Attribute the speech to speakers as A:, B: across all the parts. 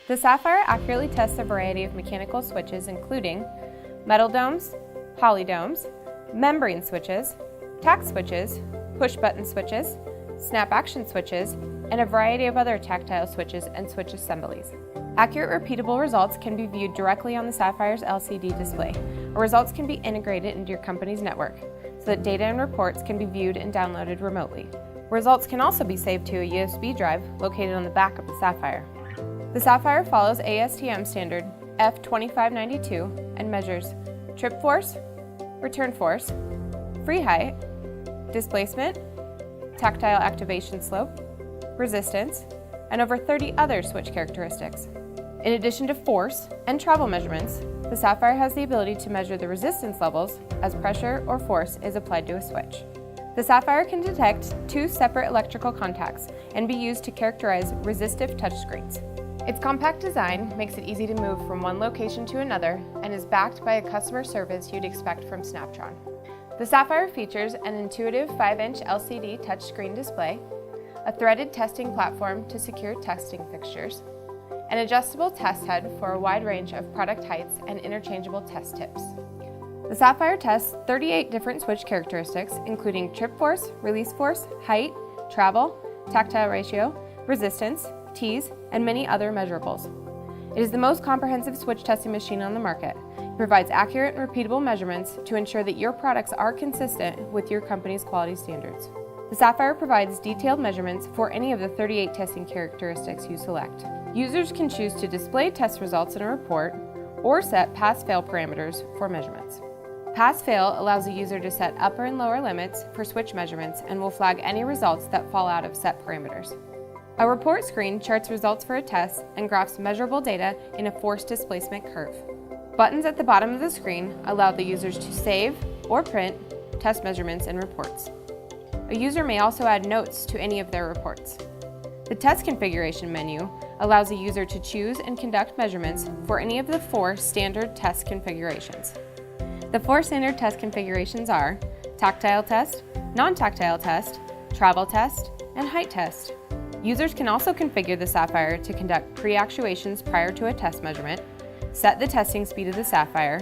A: The Sapphire accurately tests a variety of mechanical switches including metal domes, poly domes, membrane switches, tact switches, push-button switches, snap action switches, and a variety of other tactile switches and switch assemblies. Accurate repeatable results can be viewed directly on the Sapphire's LCD display, or results can be integrated into your company's network so that data and reports can be viewed and downloaded remotely. Results can also be saved to a USB drive located on the back of the Sapphire. The Sapphire follows ASTM standard F2592 and measures trip force, return force, free height, displacement, tactile activation slope, resistance, and over 30 other switch characteristics. In addition to force and travel measurements, the Sapphire has the ability to measure the resistance levels as pressure or force is applied to a switch. The Sapphire can detect 2 separate electrical contacts and be used to characterize resistive touchscreens. Its compact design makes it easy to move from one location to another and is backed by a customer service you'd expect from Snaptron. The Sapphire features an intuitive 5-inch LCD touchscreen display, a threaded testing platform to secure testing fixtures, an adjustable test head for a wide range of product heights and interchangeable test tips. The Sapphire tests 38 different switch characteristics, including trip force, release force, height, travel, tactile ratio, resistance, T's, and many other measurables. It is the most comprehensive switch testing machine on the market. It provides accurate and repeatable measurements to ensure that your products are consistent with your company's quality standards. The Sapphire provides detailed measurements for any of the 38 testing characteristics you select. Users can choose to display test results in a report or set pass-fail parameters for measurements. Pass-fail allows a user to set upper and lower limits for switch measurements and will flag any results that fall out of set parameters. A report screen charts results for a test and graphs measurable data in a force-displacement curve. Buttons at the bottom of the screen allow the users to save or print test measurements and reports. A user may also add notes to any of their reports. The test configuration menu allows a user to choose and conduct measurements for any of the 4 standard test configurations. The 4 standard test configurations are tactile test, non-tactile test, travel test, and height test. Users can also configure the Sapphire to conduct pre-actuations prior to a test measurement, set the testing speed of the Sapphire,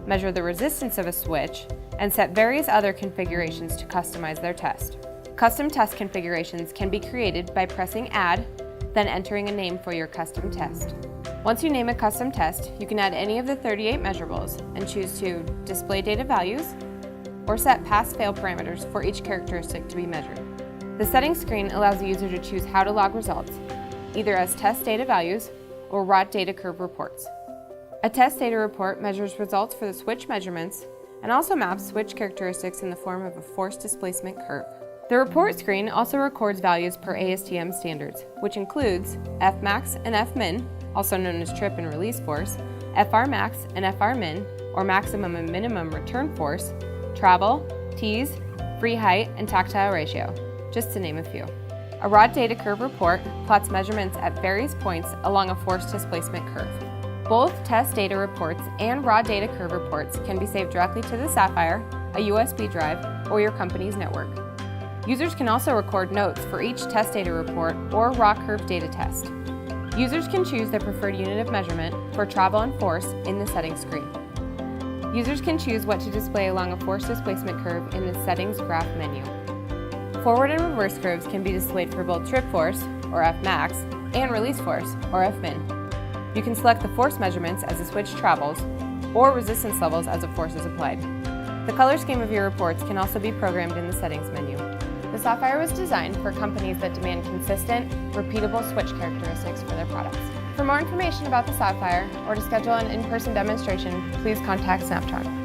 A: measure the resistance of a switch, and set various other configurations to customize their test. Custom test configurations can be created by pressing Add, then entering a name for your custom test. Once you name a custom test, you can add any of the 38 measurables and choose to display data values or set pass-fail parameters for each characteristic to be measured. The settings screen allows the user to choose how to log results, either as test data values or raw data curve reports. A test data report measures results for the switch measurements and also maps switch characteristics in the form of a force displacement curve. The report screen also records values per ASTM standards, which includes Fmax and Fmin, also known as trip and release force, Frmax and Frmin, or maximum and minimum return force, travel, T's, free height, and tactile ratio, just to name a few. A raw data curve report plots measurements at various points along a force displacement curve. Both test data reports and raw data curve reports can be saved directly to the Sapphire, a USB drive, or your company's network. Users can also record notes for each test data report or raw curve data test. Users can choose their preferred unit of measurement for travel and force in the settings screen. Users can choose what to display along a force displacement curve in the settings graph menu. Forward and reverse curves can be displayed for both trip force, or Fmax, and release force, or Fmin. You can select the force measurements as the switch travels, or resistance levels as a force is applied. The color scheme of your reports can also be programmed in the settings menu. The Sapphire was designed for companies that demand consistent, repeatable switch characteristics for their products. For more information about the Sapphire or to schedule an in-person demonstration, please contact Snaptron.